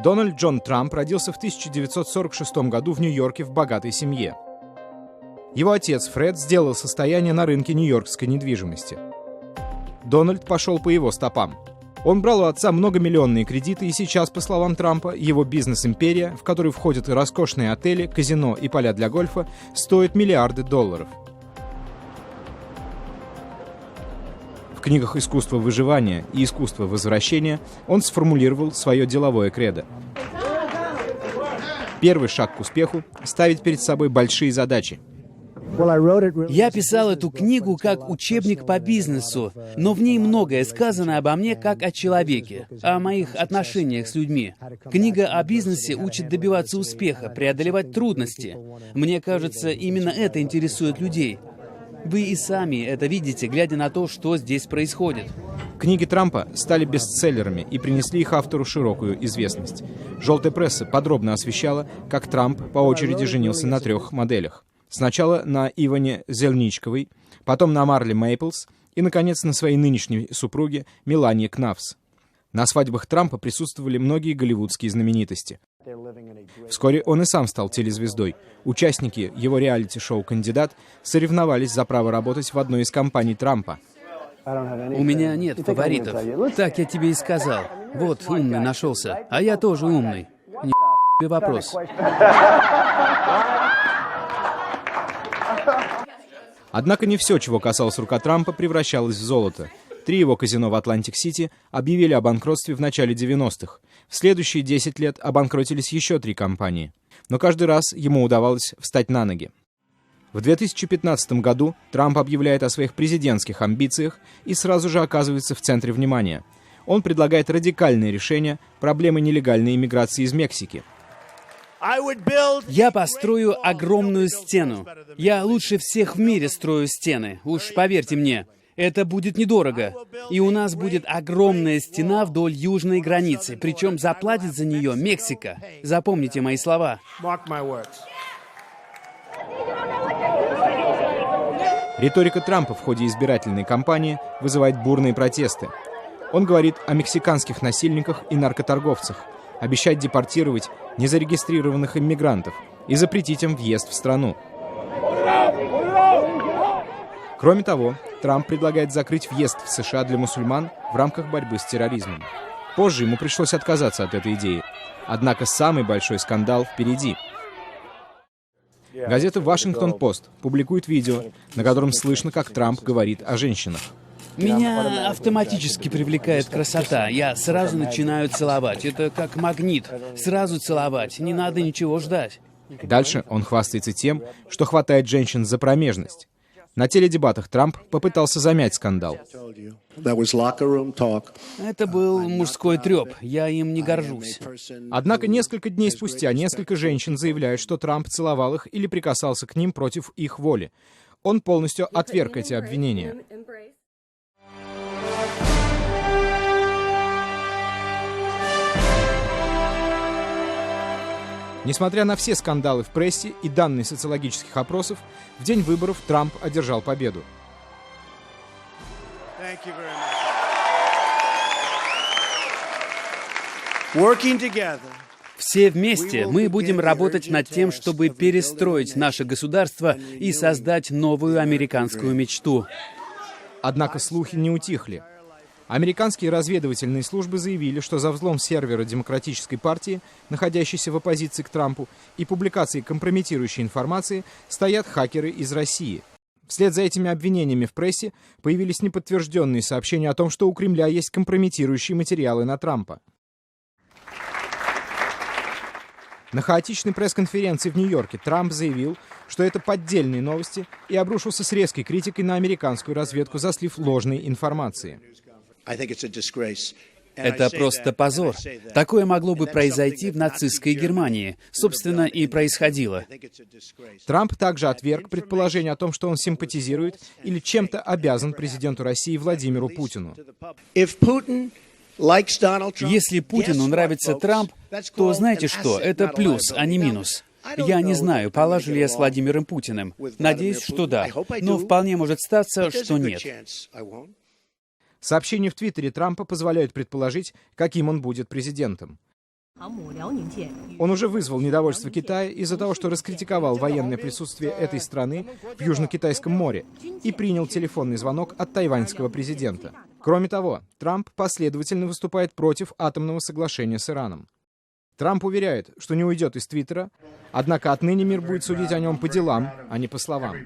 Дональд Джон Трамп родился в 1946 году в Нью-Йорке в богатой семье. Его отец Фред сделал состояние на рынке нью-йоркской недвижимости. Дональд пошел по его стопам. Он брал у отца многомиллионные кредиты, и сейчас, по словам Трампа, его бизнес-империя, в которую входят и роскошные отели, казино и поля для гольфа, стоит миллиарды долларов. В книгах «Искусство выживания» и «Искусство возвращения» он сформулировал свое деловое кредо. Первый шаг к успеху — ставить перед собой большие задачи. Я писал эту книгу как учебник по бизнесу, но в ней многое сказано обо мне как о человеке, о моих отношениях с людьми. Книга о бизнесе учит добиваться успеха, преодолевать трудности. Мне кажется, именно это интересует людей. Вы и сами это видите, глядя на то, что здесь происходит. Книги Трампа стали бестселлерами и принесли их автору широкую известность. Желтая пресса подробно освещала, как Трамп по очереди женился на 3 моделях. Сначала на Иване Зельничковой, потом на Марли Мейплс и, наконец, на своей нынешней супруге Мелании Кнафс. На свадьбах Трампа присутствовали многие голливудские знаменитости. Вскоре он и сам стал телезвездой. Участники его реалити-шоу «Кандидат» соревновались за право работать в одной из компаний Трампа. У меня нет фаворитов. Так я тебе и сказал. Вот умный нашелся. А я тоже умный. Не вопрос. Однако не все, чего касалось рука Трампа, превращалось в золото. 3 его казино в Атлантик-Сити объявили о банкротстве в начале 90-х. В следующие 10 лет обанкротились еще 3 компании. Но каждый раз ему удавалось встать на ноги. В 2015 году Трамп объявляет о своих президентских амбициях и сразу же оказывается в центре внимания. Он предлагает радикальные решения проблемы нелегальной иммиграции из Мексики. Я построю огромную стену. Я лучше всех в мире строю стены. Уж поверьте мне, это будет недорого. И у нас будет огромная стена вдоль южной границы. Причем заплатит за нее Мексика. Запомните мои слова. Риторика Трампа в ходе избирательной кампании вызывает бурные протесты. Он говорит о мексиканских насильниках и наркоторговцах, обещает депортировать незарегистрированных иммигрантов и запретить им въезд в страну. Кроме того, Трамп предлагает закрыть въезд в США для мусульман в рамках борьбы с терроризмом. Позже ему пришлось отказаться от этой идеи. Однако самый большой скандал впереди. Газета «Вашингтон-Пост» публикует видео, на котором слышно, как Трамп говорит о женщинах. Меня автоматически привлекает красота. Я сразу начинаю целовать. Это как магнит. Сразу целовать. Не надо ничего ждать. Дальше он хвастается тем, что хватает женщин за промежность. На теледебатах Трамп попытался замять скандал. Это был мужской треп. Я им не горжусь. Однако несколько дней спустя несколько женщин заявляют, что Трамп целовал их или прикасался к ним против их воли. Он полностью отверг эти обвинения. Несмотря на все скандалы в прессе и данные социологических опросов, в день выборов Трамп одержал победу. Все вместе мы будем работать над тем, чтобы перестроить наше государство и создать новую американскую мечту. Однако слухи не утихли. Американские разведывательные службы заявили, что за взлом сервера Демократической партии, находящейся в оппозиции к Трампу, и публикацией компрометирующей информации стоят хакеры из России. Вслед за этими обвинениями в прессе появились неподтвержденные сообщения о том, что у Кремля есть компрометирующие материалы на Трампа. На хаотичной пресс-конференции в Нью-Йорке Трамп заявил, что это поддельные новости, и обрушился с резкой критикой на американскую разведку за слив ложной информации. Это просто позор. Такое могло бы произойти в нацистской Германии. Собственно, и происходило. Трамп также отверг предположение о том, что он симпатизирует или чем-то обязан президенту России Владимиру Путину. Если Путину нравится Трамп, то знаете что? Это плюс, а не минус. Я не знаю, положу ли я с Владимиром Путиным. Надеюсь, что да. Но вполне может статься, что нет. Сообщения в Твиттере Трампа позволяют предположить, каким он будет президентом. Он уже вызвал недовольство Китая из-за того, что раскритиковал военное присутствие этой страны в Южно-Китайском море и принял телефонный звонок от тайваньского президента. Кроме того, Трамп последовательно выступает против атомного соглашения с Ираном. Трамп уверяет, что не уйдет из Твиттера, однако отныне мир будет судить о нем по делам, а не по словам.